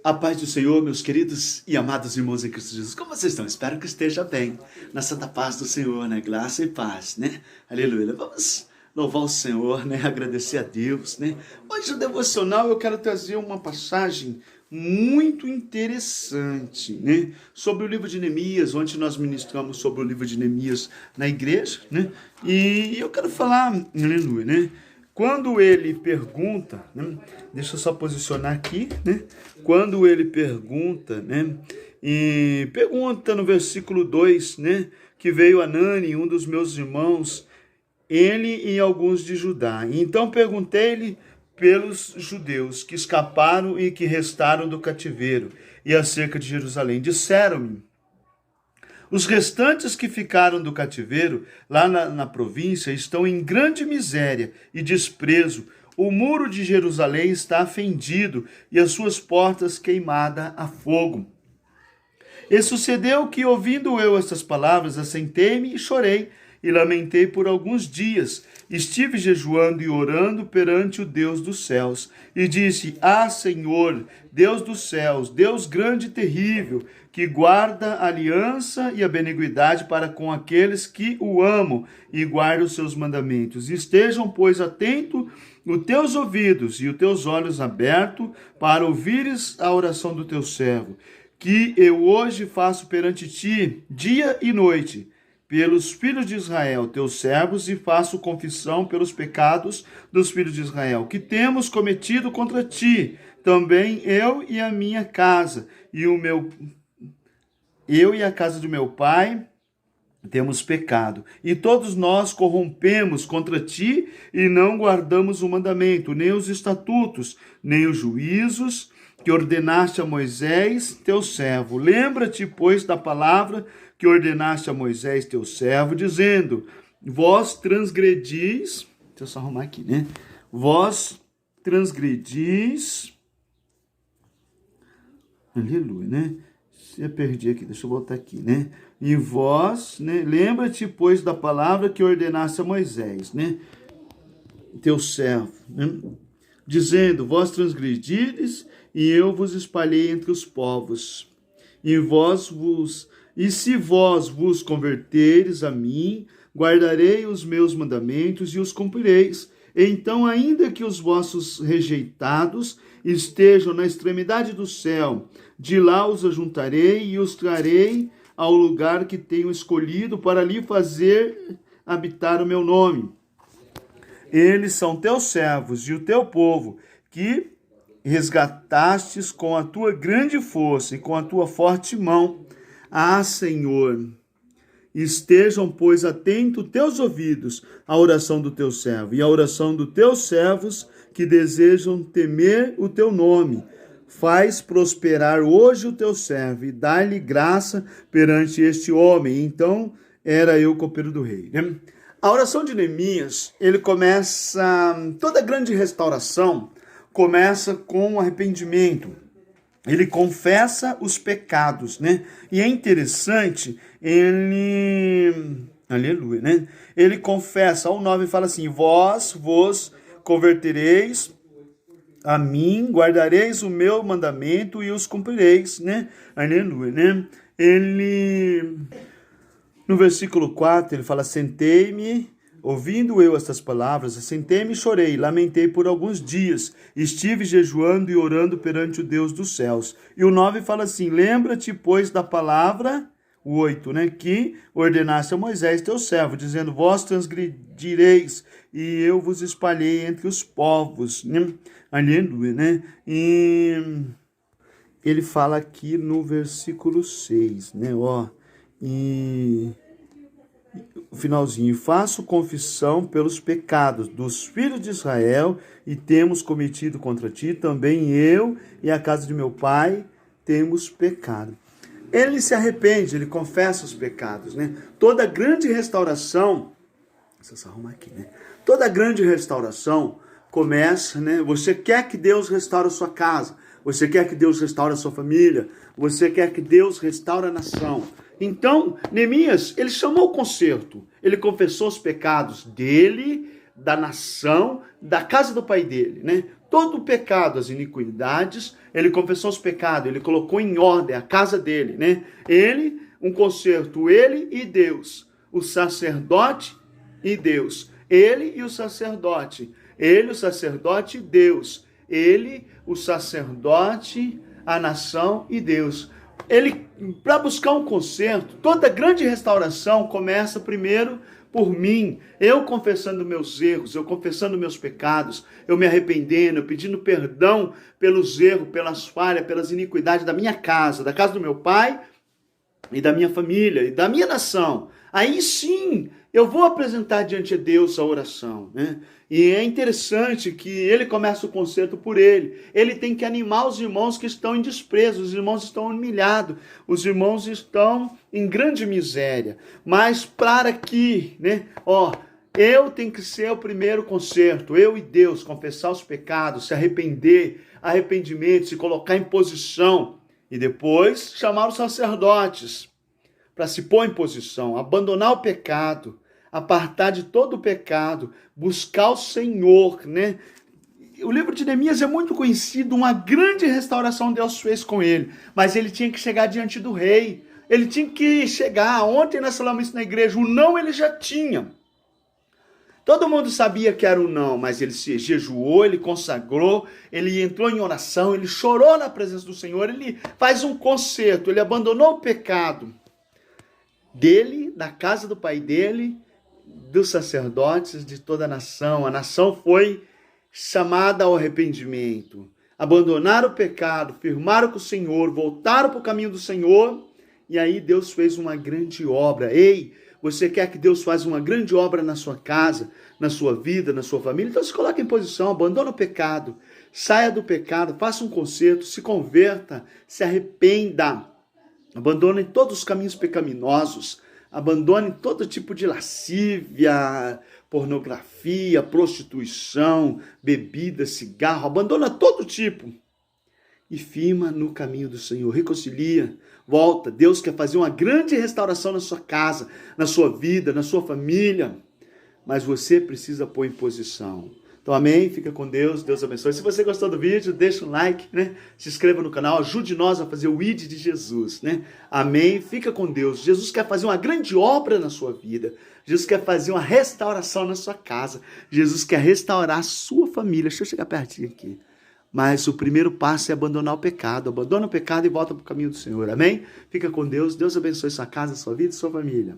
A paz do Senhor, meus queridos e amados irmãos em Cristo Jesus. Como vocês estão? Espero que esteja bem. Na santa paz do Senhor, né? Graça e paz, né? Aleluia. Vamos louvar o Senhor, né? Agradecer a Deus, né? Hoje no devocional eu quero trazer uma passagem muito interessante, né? Sobre o livro de Neemias. Ontem nós ministramos sobre o livro de Neemias na igreja, né? E eu quero falar, aleluia, né? Quando ele pergunta, né? Deixa eu só posicionar aqui, né? Quando ele pergunta, né? E pergunta no versículo 2, né? Que veio Anani, um dos meus irmãos, ele e alguns de Judá. Então perguntei-lhe pelos judeus que escaparam e que restaram do cativeiro e acerca de Jerusalém. Disseram-me: os restantes que ficaram do cativeiro, lá na província, estão em grande miséria e desprezo. O muro de Jerusalém está fendido e as suas portas queimadas a fogo. E sucedeu que, ouvindo eu estas palavras, assentei-me e chorei e lamentei por alguns dias. Estive jejuando e orando perante o Deus dos céus. E disse: ah, Senhor, Deus dos céus, Deus grande e terrível, que guarda a aliança e a benignidade para com aqueles que o amam e guardam os seus mandamentos. Estejam, pois, atentos os teus ouvidos e os teus olhos abertos para ouvires a oração do teu servo, que eu hoje faço perante ti, dia e noite, pelos filhos de Israel, teus servos, e faço confissão pelos pecados dos filhos de Israel, que temos cometido contra ti, também eu e a minha casa, eu e a casa do meu pai temos pecado, e todos nós corrompemos contra ti e não guardamos o mandamento, nem os estatutos, nem os juízos que ordenaste a Moisés, teu servo. Lembra-te, pois, da palavra que ordenaste a Moisés, teu servo, dizendo: vós transgredis, deixa eu só arrumar aqui, né? Vós transgredis, aleluia, né? Eu perdi aqui, deixa eu voltar aqui, né? E vós, né? Lembra-te, pois, da palavra que ordenaste a Moisés, né? Teu servo, né? Dizendo: vós transgredides, e eu vos espalhei entre os povos. E se vós vos converteres a mim, guardarei os meus mandamentos e os cumprireis. Então, ainda que os vossos rejeitados estejam na extremidade do céu, de lá os ajuntarei e os trarei ao lugar que tenho escolhido para ali fazer habitar o meu nome. Eles são teus servos e o teu povo, que resgatastes com a tua grande força e com a tua forte mão. Ah, Senhor, estejam, pois, atentos teus ouvidos à oração do teu servo e à oração dos teus servos que desejam temer o teu nome. Faz prosperar hoje o teu servo e dá-lhe graça perante este homem. Então era eu copeiro do rei, né? A oração de Neemias, ele começa, toda grande restauração começa com arrependimento. Ele confessa os pecados, né? E é interessante, aleluia, né? Ele confessa, ao 9 fala assim: vós vos convertereis a mim, guardareis o meu mandamento e os cumprireis, né? Aleluia, né? No versículo 4, ele fala: sentei-me, ouvindo eu estas palavras, sentei-me e chorei, lamentei por alguns dias, estive jejuando e orando perante o Deus dos céus. E o 9 fala assim: lembra-te, pois, da palavra, o 8, né, que ordenaste a Moisés, teu servo, dizendo: vós transgredireis, e eu vos espalhei entre os povos, né? Aleluia, né? E ele fala aqui no versículo 6, né, ó, e o finalzinho: faço confissão pelos pecados dos filhos de Israel e temos cometido contra ti, também eu e a casa de meu pai temos pecado. Ele se arrepende, ele confessa os pecados, né? Toda grande restauração, deixa eu só arrumar aqui, né? Toda grande restauração começa, né? Você quer que Deus restaure a sua casa, você quer que Deus restaure a sua família, você quer que Deus restaure a nação. Então, Neemias, ele chamou o conserto, ele confessou os pecados dele, da nação, da casa do pai dele, né? Todo o pecado, as iniquidades, ele confessou os pecados, ele colocou em ordem a casa dele, né? Ele, um concerto, ele e Deus, o sacerdote e Deus, ele e o sacerdote, ele, o sacerdote e Deus, ele, o sacerdote, a nação e Deus. Ele, para buscar um conserto, toda grande restauração começa primeiro por mim, eu confessando meus erros, eu confessando meus pecados, eu me arrependendo, eu pedindo perdão pelos erros, pelas falhas, pelas iniquidades da minha casa, da casa do meu pai e da minha família e da minha nação. Aí sim, eu vou apresentar diante de Deus a oração, né? E é interessante que ele começa o concerto por ele. Ele tem que animar os irmãos que estão em desprezo, os irmãos estão humilhados, os irmãos estão em grande miséria. Mas para que, né? Eu tenho que ser o primeiro concerto, eu e Deus, confessar os pecados, se arrepender, arrependimento, se colocar em posição. E depois chamar os sacerdotes para se pôr em posição, abandonar o pecado, apartar de todo o pecado, buscar o Senhor, né? O livro de Neemias é muito conhecido, uma grande restauração Deus fez com ele, mas ele tinha que chegar diante do rei, ele tinha que chegar. Ontem nós falamos isso na igreja, o não ele já tinha. Todo mundo sabia que era o não, mas ele se jejuou, ele consagrou, ele entrou em oração, ele chorou na presença do Senhor, ele faz um concerto, ele abandonou o pecado dele, da casa do pai dele, dos sacerdotes, de toda a nação. A nação foi chamada ao arrependimento. Abandonaram o pecado, firmaram com o Senhor, voltaram para o caminho do Senhor, e aí Deus fez uma grande obra. Ei, você quer que Deus faça uma grande obra na sua casa, na sua vida, na sua família? Então se coloque em posição, abandona o pecado, saia do pecado, faça um concerto, se converta, se arrependa. Abandone todos os caminhos pecaminosos, abandone todo tipo de lascívia, pornografia, prostituição, bebida, cigarro, abandona todo tipo e firma no caminho do Senhor, reconcilia, volta. Deus quer fazer uma grande restauração na sua casa, na sua vida, na sua família, mas você precisa pôr em posição. Então, amém? Fica com Deus, Deus abençoe. Se você gostou do vídeo, deixa um like, né? Se inscreva no canal, ajude nós a fazer o ID de Jesus, né? Amém? Fica com Deus. Jesus quer fazer uma grande obra na sua vida. Jesus quer fazer uma restauração na sua casa. Jesus quer restaurar a sua família. Deixa eu chegar pertinho aqui. Mas o primeiro passo é abandonar o pecado. Abandona o pecado e volta para o caminho do Senhor. Amém? Fica com Deus. Deus abençoe sua casa, sua vida e sua família.